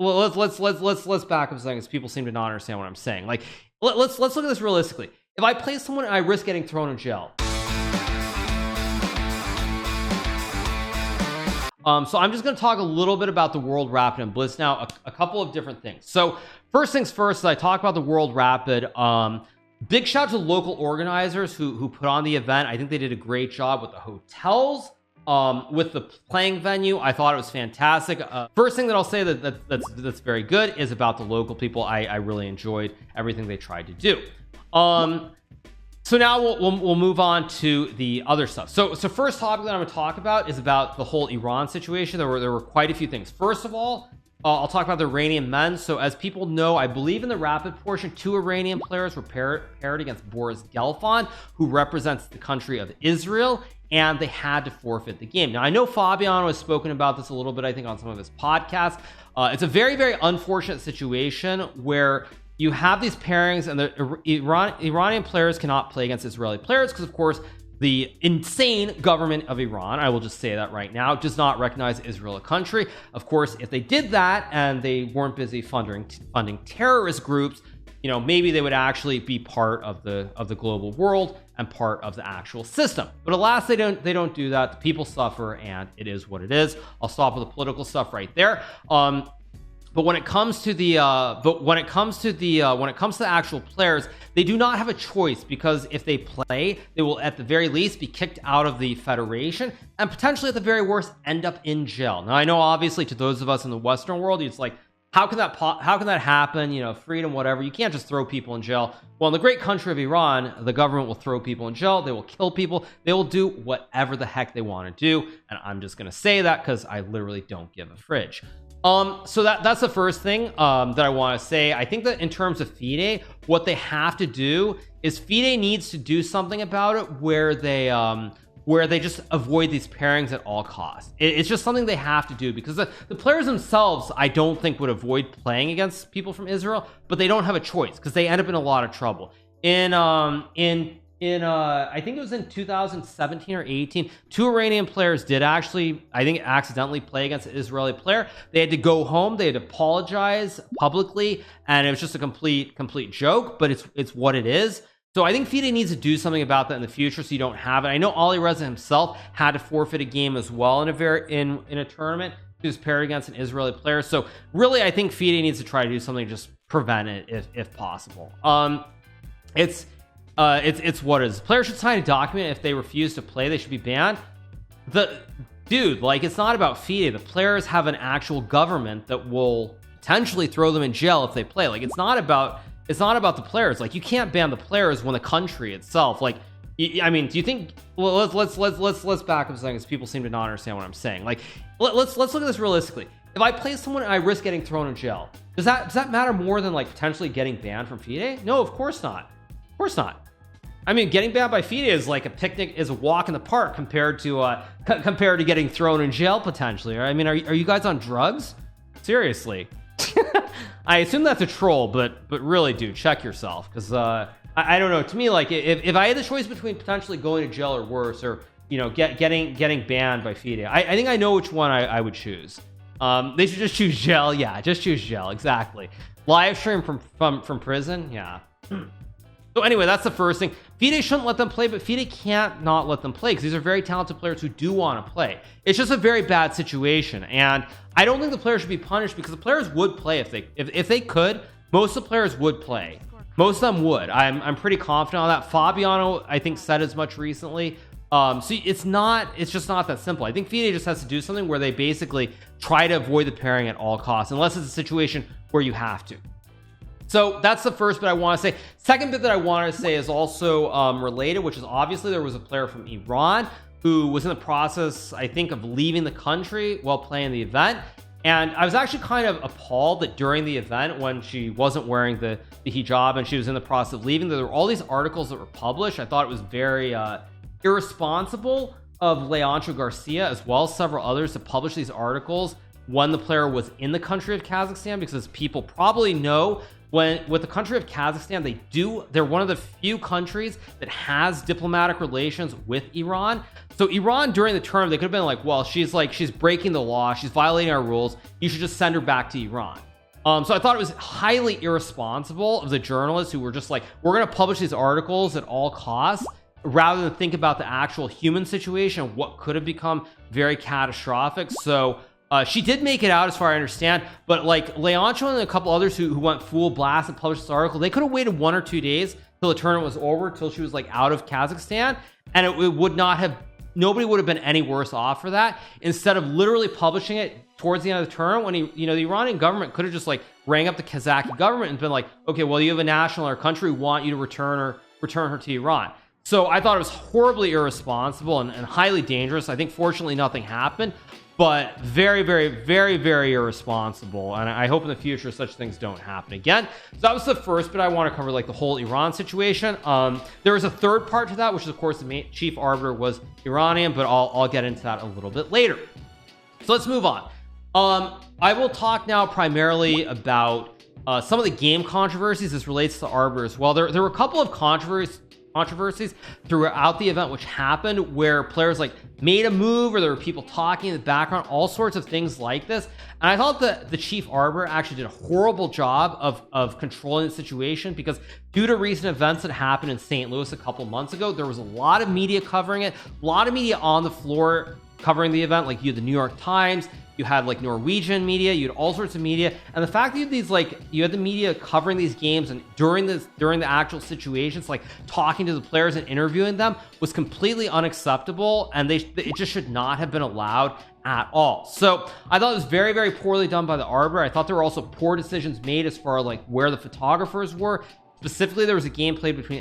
well, let's back up a second, because people seem to not understand what I'm saying. Like, let's look at this realistically. If I play someone and I risk getting thrown in jail, so I'm just going to talk a little bit about the World Rapid and Blitz now, a couple of different things. So first things first, I talk about the World Rapid. Big shout out to the local organizers who put on the event. I think they did a great job with the hotels, with the playing venue. I thought it was fantastic. First thing that I'll say that's very good is about the local people. I really enjoyed everything they tried to do. So now we'll move on to the other stuff. So first topic that I'm going to talk about is about the whole Iran situation. There were quite a few things. First of all, I'll talk about the Iranian men. So as people know, I believe in the rapid portion, 2 Iranian players were paired against Boris Gelfand, who represents the country of Israel, and they had to forfeit the game. Now, I know Fabiano has spoken about this a little bit, I think, on some of his podcasts. It's a very, very unfortunate situation where you have these pairings and the Iranian players cannot play against Israeli players because, of course, the insane government of Iran, I will just say that right now, does not recognize Israel a country. Of course, if they did that and they weren't busy funding terrorist groups, you know, maybe they would actually be part of the global world and part of the actual system. But alas, they don't do that. The people suffer, and it is what it is. I'll stop with the political stuff right there. But when it comes to the actual players, they do not have a choice, because if they play, they will at the very least be kicked out of the federation and potentially at the very worst end up in jail. Now, I know obviously to those of us in the Western world, it's like, how can that happen? You know, freedom, whatever. You can't just throw people in jail. Well, in the great country of Iran, the government will throw people in jail. They will kill people. They will do whatever the heck they want to do. And I'm just going to say that because I literally don't give a fridge. So that's the first thing that I want to say. I think that in terms of FIDE, what they have to do is FIDE needs to do something about it where they just avoid these pairings at all costs. It's just something they have to do, because the players themselves, I don't think, would avoid playing against people from Israel, but they don't have a choice because they end up in a lot of trouble. I think it was in 2017 or 18, 2 Iranian players did actually, I think, accidentally play against an Israeli player. They had to go home, they had to apologize publicly, and it was just a complete joke, but it's what it is. So I think FIDE needs to do something about that in the future, so you don't have it. I know Ali Reza himself had to forfeit a game as well in a tournament. He was paired against an Israeli player. So really, I think FIDE needs to try to do something to just prevent it if possible. It's what it is. Players should sign a document. If they refuse to play, they should be banned. It's not about FIDE. The players have an actual government that will potentially throw them in jail if they play. Like, it's not about the players. Like, you can't ban the players when the country itself, like, I mean, do you think, well, let's back up a second, because people seem to not understand what I'm saying. Like, let's look at this realistically. If I play someone and I risk getting thrown in jail, does that matter more than, like, potentially getting banned from FIDE? No, of course not. Of course not. I mean, getting banned by FIDE is like a picnic, is a walk in the park compared to getting thrown in jail potentially. I mean, are you guys on drugs? Seriously. I assume that's a troll, but really, dude, check yourself, because I don't know. To me, like, if I had the choice between potentially going to jail or worse, or, you know, getting banned by FIDE, I think I know which one I would choose. They should just choose jail. Yeah, just choose jail. Exactly. Live stream from prison. Yeah. So anyway, that's the first thing. FIDE shouldn't let them play, but FIDE can't not let them play, because these are very talented players who do want to play. It's just a very bad situation, and I don't think the players should be punished, because the players would play if they could. Most of the players would play. Most of them would. I'm pretty confident on that. Fabiano, I think, said as much recently. So it's just not that simple. I think FIDE just has to do something where they basically try to avoid the pairing at all costs, unless it's a situation where you have to. So that's the first bit I want to say. Second bit that I want to say is also related, which is obviously there was a player from Iran who was in the process, I think, of leaving the country while playing the event. And I was actually kind of appalled that during the event, when she wasn't wearing the hijab and she was in the process of leaving, there were all these articles that were published. I thought it was very irresponsible of Leandro Garcia, as well as several others, to publish these articles when the player was in the country of Kazakhstan, because as people probably know, with the country of Kazakhstan, they're one of the few countries that has diplomatic relations with Iran. So Iran, during the term, they could have been like, well, she's breaking the law, she's violating our rules, you should just send her back to Iran. So I thought it was highly irresponsible of the journalists who were just like, we're going to publish these articles at all costs rather than think about the actual human situation, what could have become very catastrophic. So she did make it out as far as I understand, but like Leoncho and a couple others who went full blast and published this article, they could have waited 1 or 2 days till the tournament was over, till she was like out of Kazakhstan, and it would not have, nobody would have been any worse off for that, instead of literally publishing it towards the end of the tournament when the Iranian government could have just like rang up the Kazakh government and been like, okay, well, you have a national in our country, we want you to return her to Iran. So I thought it was horribly irresponsible and highly dangerous. I think fortunately nothing happened, but very, very, very, very irresponsible. And I hope in the future such things don't happen again. So that was the first bit. I want to cover like the whole Iran situation. There was a third part to that, which is of course the chief arbiter was Iranian, but I'll get into that a little bit later. So let's move on. I will talk now primarily about some of the game controversies. This relates to Arbiter as well. There were a couple of controversies throughout the event which happened where players like made a move, or there were people talking in the background, all sorts of things like this. And I thought that the chief arbiter actually did a horrible job of controlling the situation, because due to recent events that happened in St. Louis a couple months ago, there was a lot of media covering it, a lot of media on the floor covering the event. Like you had the New York Times, you had like Norwegian media, you had all sorts of media, and the fact that you had these like, you had the media covering these games and during the actual situations, like talking to the players and interviewing them, was completely unacceptable, and it just should not have been allowed at all. So I thought it was very, very poorly done by the arbiter. I thought there were also poor decisions made as far as like where the photographers were. Specifically, there was a game played between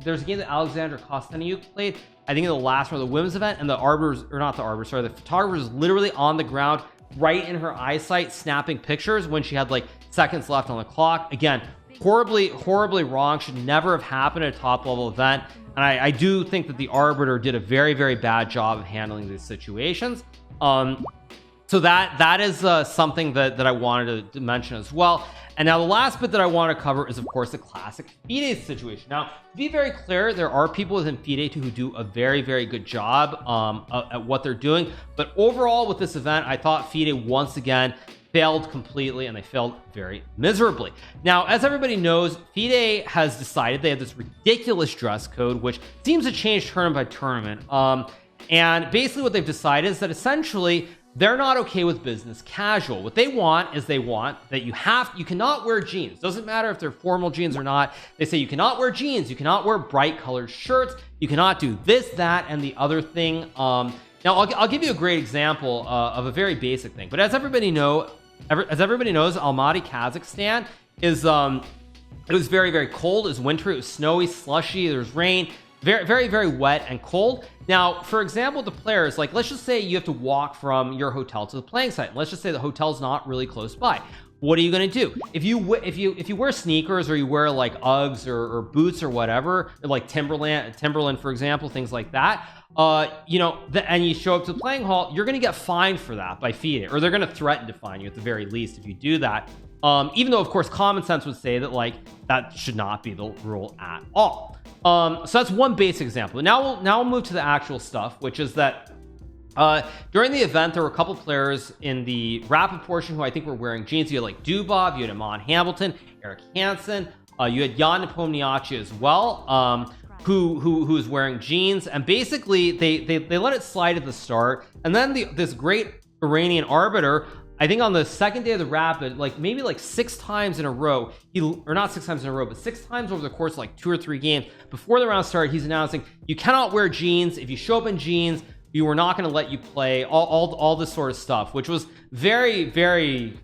there's a game that Alexandra Kosteniuk played, I think in the last round of the women's event, and the arbiters, or not the arbiter, sorry, the photographer was literally on the ground right in her eyesight snapping pictures when she had like seconds left on the clock. Again, horribly wrong, should never have happened at a top level event. And I do think that the arbiter did a very, very bad job of handling these situations. So that is something that I wanted to mention as well. And now the last bit that I want to cover is of course the classic FIDE situation. Now, to be very clear, there are people within FIDE who do a very, very good job at what they're doing, but overall with this event, I thought FIDE once again failed completely, and they failed very miserably. Now, as everybody knows, FIDE has decided they have this ridiculous dress code which seems to change tournament by tournament, and basically what they've decided is that essentially they're not okay with business casual. What they want is, they want that you cannot wear jeans. Doesn't matter if they're formal jeans or not. They say you cannot wear jeans, you cannot wear bright colored shirts, you cannot do this, that, and the other thing. Now I'll give you a great example of a very basic thing. But as everybody knows, Almaty, Kazakhstan is it was very, very cold. It was winter. It was snowy, slushy. There was rain. Very, very, very wet and cold. Now, for example, the players, like let's just say you have to walk from your hotel to the playing site. And let's just say the hotel's not really close by. What are you going to do if you wear sneakers, or you wear like Uggs or boots or whatever, like Timberland, for example, things like that? And you show up to the playing hall, you're going to get fined for that by FIDE, or they're going to threaten to fine you at the very least if you do that. Even though of course common sense would say that like that should not be the rule at all. So that's one basic example. Now we'll move to the actual stuff, which is that during the event there were a couple players in the rapid portion who I think were wearing jeans. You had like Dubov, you had Amon Hamilton, Eric Hansen, you had Jan Nepomniachtchi as well, who was wearing jeans, and basically they let it slide at the start, and then this great Iranian arbiter, I think on the second day of the rapid, like maybe like 6 times in a row, or not 6 times in a row, but 6 times over the course of like 2 or 3 games before the round started, he's announcing you cannot wear jeans. If you show up in jeans, you were not going to let you play, all this sort of stuff, which was very, very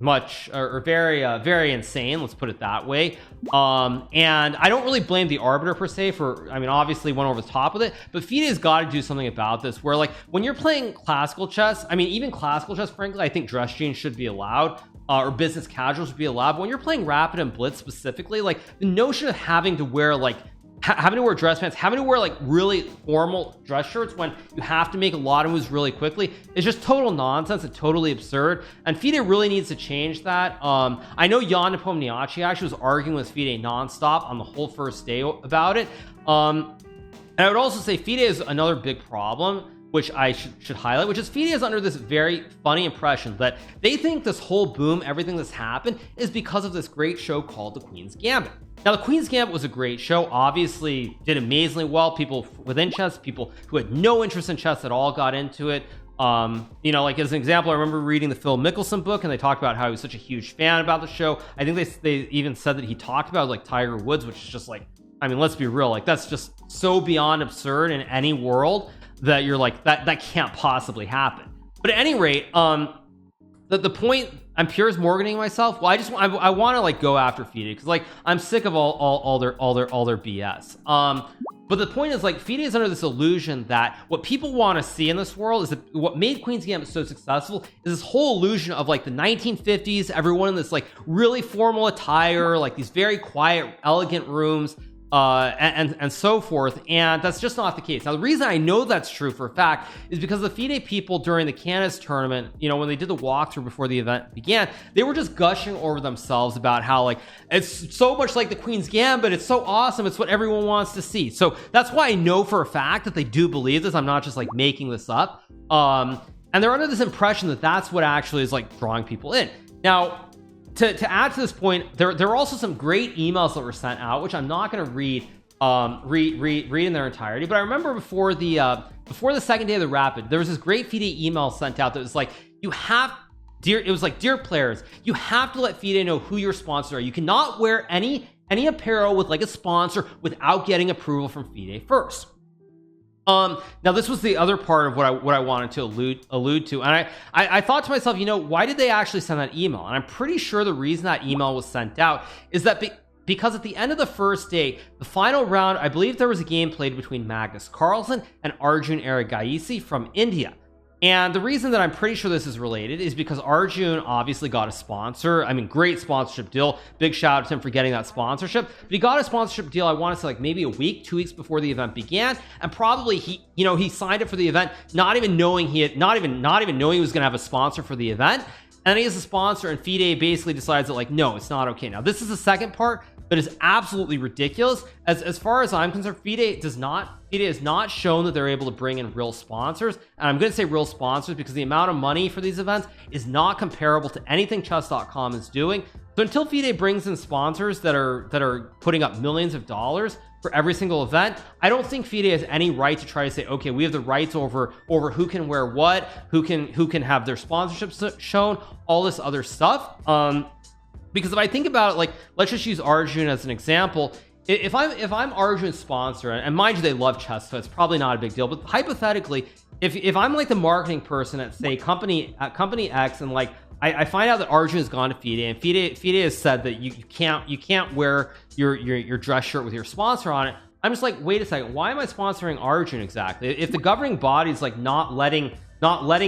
much, or very, very insane. Let's put it that way. And I don't really blame the arbiter per se for, I mean, obviously went over the top with it, but FIDE has got to do something about this, where like when you're playing classical chess, I mean, even classical chess, frankly, I think dress jeans should be allowed, or business casual should be allowed. But when you're playing Rapid and Blitz specifically, like the notion of having to wear like having to wear dress pants, having to wear like really formal dress shirts when you have to make a lot of moves really quickly is just total nonsense and totally absurd. And FIDE really needs to change that. I know Jan Nepomniachtchi actually was arguing with FIDE nonstop on the whole first day about it. And I would also say FIDE is another big problem which I should highlight, which is FIDE is under this very funny impression that they think this whole boom, everything that's happened, is because of this great show called The Queen's Gambit. Now, The Queen's Gambit was a great show, obviously did amazingly well. People within chess, people who had no interest in chess at all got into it. You know, like as an example, I remember reading the Phil Mickelson book, and they talked about how he was such a huge fan about the show. I think they even said that he talked about like Tiger Woods, which is just like, I mean, let's be real, like that's just so beyond absurd in any world that you're like, that can't possibly happen. But at any rate, the point, I'm Piers Morganing myself. Well, I want to like go after FIDE because like I'm sick of all their BS. But the point is, like, FIDE is under this illusion that what people want to see in this world is that what made Queen's Gambit so successful is this whole illusion of like the 1950s, everyone in this like really formal attire, like these very quiet, elegant rooms, and so forth. And that's just not the case. Now, the reason I know that's true for a fact is because the FIDE people during the Canis tournament, you know, when they did the walkthrough before the event began, they were just gushing over themselves about how like it's so much like the Queen's Gambit, it's so awesome, it's what everyone wants to see. So that's why I know for a fact that they do believe this. I'm not just like making this up. And they're under this impression that that's what actually is like drawing people in. Now, to add to this point, there are also some great emails that were sent out, which I'm not going to read in their entirety. But I remember before the second day of the Rapid, there was this great FIDE email sent out that was like, dear players, you have to let FIDE know who your sponsors are. You cannot wear any apparel with like a sponsor without getting approval from FIDE first. Now this was the other part of what I wanted to allude to, and I thought to myself, you know, why did they actually send that email? And I'm pretty sure the reason that email was sent out is that because at the end of the first day, the final round, I believe there was a game played between Magnus Carlsen and Arjun Erigaisi from India. And the reason that I'm pretty sure this is related is because Arjun obviously got a sponsor. I mean, great sponsorship deal. Big shout out to him for getting that sponsorship. But he got a sponsorship deal, I want to say like maybe a week, 2 weeks before the event began. And probably he signed up for the event, not even knowing he was going to have a sponsor for the event. And he has a sponsor, and FIDE basically decides that like, no, it's not okay. Now, this is the second part, but it's absolutely ridiculous. As far as I'm concerned, FIDE has not shown that they're able to bring in real sponsors. And I'm going to say real sponsors because the amount of money for these events is not comparable to anything chess.com is doing. So until FIDE brings in sponsors that are putting up millions of dollars for every single event, I don't think FIDE has any right to try to say, okay, we have the rights over who can wear what, who can have their sponsorships shown, all this other stuff. Because if I think about it, like, let's just use Arjun as an example. If I'm Arjun's sponsor, and mind you, they love chess, so it's probably not a big deal. But hypothetically, if I'm like the marketing person at say company X, and like I find out that Arjun has gone to FIDE, and FIDE has said that you can't wear your dress shirt with your sponsor on it. I'm just like, wait a second, why am I sponsoring Arjun exactly? If the governing body is like not letting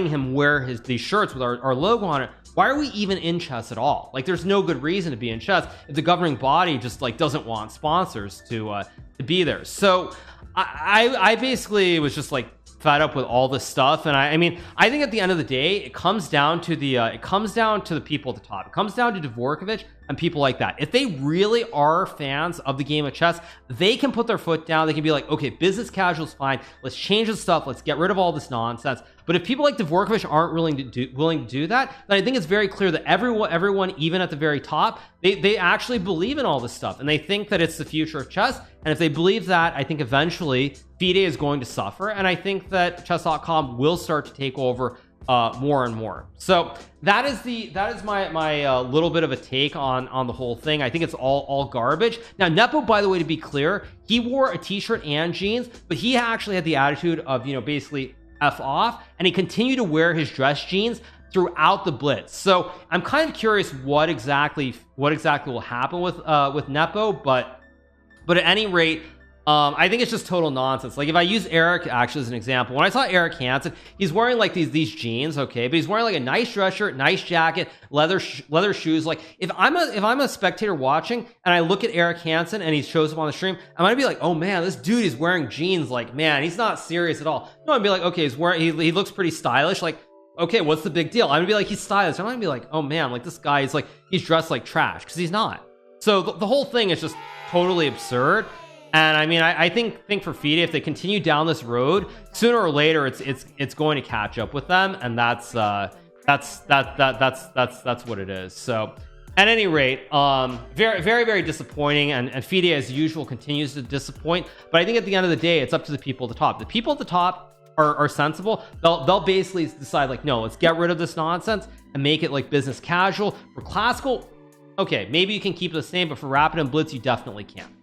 him wear these shirts with our logo on it, why are we even in chess at all? Like, there's no good reason to be in chess if the governing body just like doesn't want sponsors to be there. So I basically was just like fed up with all this stuff. And I mean, I think at the end of the day, it comes down to the people at the top. It comes down to Dvorkovich and people like that. If they really are fans of the game of chess, they can put their foot down. They can be like, okay, business casual is fine. Let's change the stuff. Let's get rid of all this nonsense. But if people like Dvorkovich aren't willing to do that, then I think it's very clear that everyone, even at the very top, they actually believe in all this stuff, and they think that it's the future of chess. And if they believe that, I think eventually FIDE is going to suffer, and I think that chess.com will start to take over more and more. So that is my little bit of a take on the whole thing. I think it's all garbage. Now, Nepo, by the way, to be clear, he wore a t-shirt and jeans, but he actually had the attitude of, you know, basically F off, and he continued to wear his dress jeans throughout the Blitz. So I'm kind of curious what exactly will happen with Nepo, but at any rate, I think it's just total nonsense. Like, if I use Eric actually as an example, when I saw Eric Hansen, he's wearing like these jeans, okay, but he's wearing like a nice dress shirt, nice jacket, leather shoes. Like, if I'm a spectator watching and I look at Eric Hansen and he shows up on the stream, I'm gonna be like, oh man, this dude is wearing jeans. Like, man, he's not serious at all. No, I'd be like, okay, he looks pretty stylish. Like, okay, what's the big deal? I'm gonna be like, he's stylish. I'm not gonna be like, oh man, like this guy is like, he's dressed like trash, because he's not. So the whole thing is just totally absurd. And I mean, I think for FIDE, if they continue down this road, sooner or later it's going to catch up with them, and that's what it is. So at any rate, very disappointing, and FIDE as usual continues to disappoint. But I think at the end of the day, it's up to the people at the top. The people at the top are sensible. They'll basically decide like, no, let's get rid of this nonsense and make it like business casual. For classical, okay, maybe you can keep it the same, but for Rapid and Blitz, you definitely can't.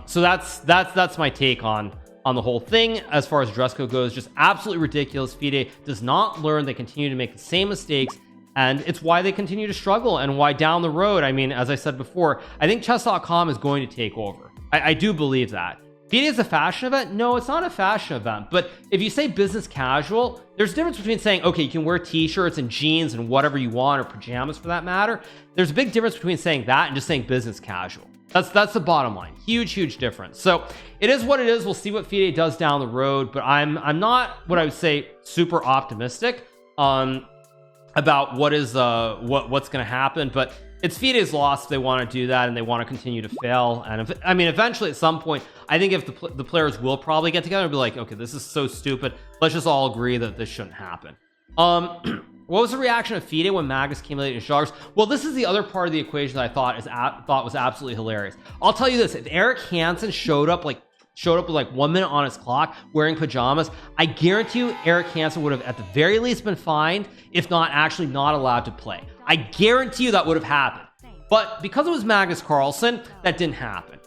So that's my take on the whole thing. As far as dress code goes, just absolutely ridiculous. FIDE does not learn. They continue to make the same mistakes, and it's why they continue to struggle, and why down the road, I mean, as I said before, I think chess.com is going to take over. I do believe that. FIDE is a fashion event. No, it's not a fashion event. But if you say business casual, there's a difference between saying, okay, you can wear t-shirts and jeans and whatever you want, or pajamas for that matter. There's a big difference between saying that and just saying business casual. That's the bottom line. Huge difference. So it is what it is. We'll see what FIDE does down the road, but I'm not what I would say super optimistic about what's going to happen. But it's FIDE's loss if they want to do that and they want to continue to fail. And I mean, eventually at some point, I think if the players will probably get together and be like, okay, this is so stupid, let's just all agree that this shouldn't happen. What was the reaction of FIDE when Magnus came late in joggers? Well, this is the other part of the equation that I thought was absolutely hilarious. I'll tell you this: if Eric Hansen showed up with like 1 minute on his clock wearing pajamas, I guarantee you Eric Hansen would have at the very least been fined, if not actually not allowed to play. I guarantee you that would have happened. But because it was Magnus Carlsen, that didn't happen.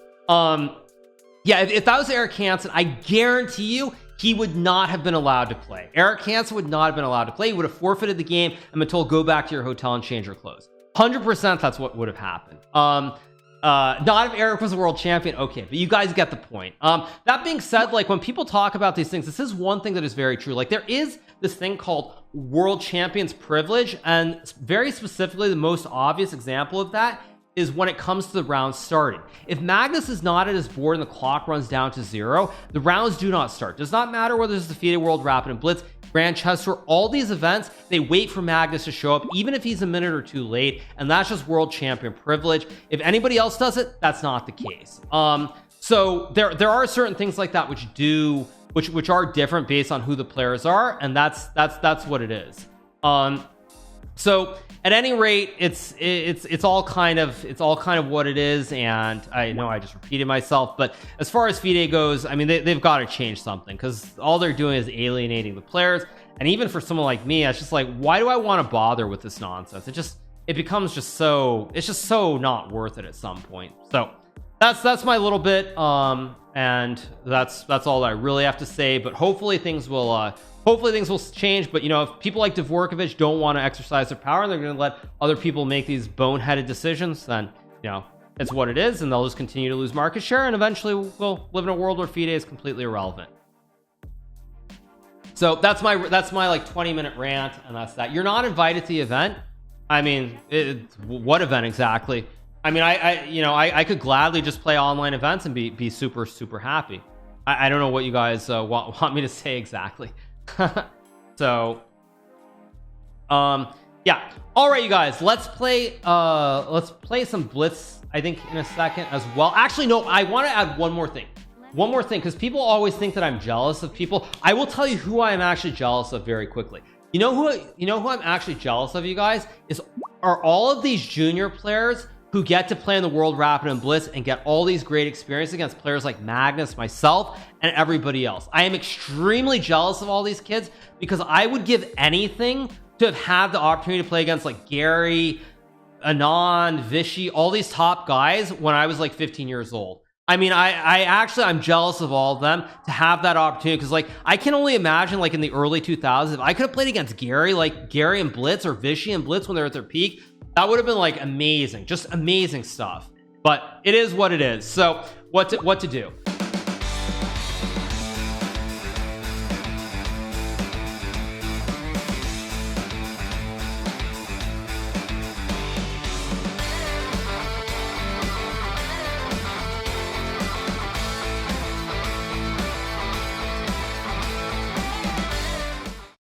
Yeah, if that was Eric Hansen, I guarantee you he would not have been allowed to play. Eric Hansen would not have been allowed to play. He would have forfeited the game and been told, go back to your hotel and change your clothes. 100% that's what would have happened. Not if Eric was a world champion. Okay, but you guys get the point. That being said, like when people talk about these things, this is one thing that is very true. Like there is this thing called world champions privilege, and very specifically the most obvious example of that is when it comes to the rounds starting. If Magnus is not at his board and the clock runs down to 0, the rounds do not start. Does not matter whether it's the FIDE World Rapid and Blitz, Grand Chess Tour, all these events, they wait for Magnus to show up, even if he's a minute or two late, and that's just world champion privilege. If anybody else does it, that's not the case. So there are certain things like that which are different based on who the players are, and that's what it is. So at any rate, it's all kind of what it is, and I know I just repeated myself, but as far as FIDE goes, I mean they've got to change something, because all they're doing is alienating the players. And even for someone like me, it's just like, why do I want to bother with this nonsense? It becomes just so not worth it at some point. So that's my little bit, and that's all I really have to say. But hopefully things will change. But you know, if people like Dvorkovich don't want to exercise their power and they're going to let other people make these boneheaded decisions, then you know, it's what it is, and they'll just continue to lose market share, and eventually we'll live in a world where FIDE is completely irrelevant. So that's my like 20-minute rant, and that's that. You're not invited to the event. I mean, what event exactly? I mean, I could gladly just play online events and be super happy. I don't know what you guys want me to say exactly. So yeah, all right, you guys, let's play some Blitz, I think, in a second as well. Actually, no, I want to add one more thing, because people always think that I'm jealous of people. I will tell you who I am actually jealous of very quickly. You know who I'm actually jealous of, you guys, are all of these junior players who get to play in the World Rapid and Blitz and get all these great experience against players like Magnus, myself, and everybody else. I am extremely jealous of all these kids, because I would give anything to have had the opportunity to play against like Gary, Anand, Vishy, all these top guys when I was like 15 years old. I mean, I'm jealous of all of them to have that opportunity, because like I can only imagine like in the early 2000s, if I could have played against Gary and Blitz, or Vishy and Blitz when they're at their peak, that would have been like amazing, just amazing stuff. But it is what it is. So what to do?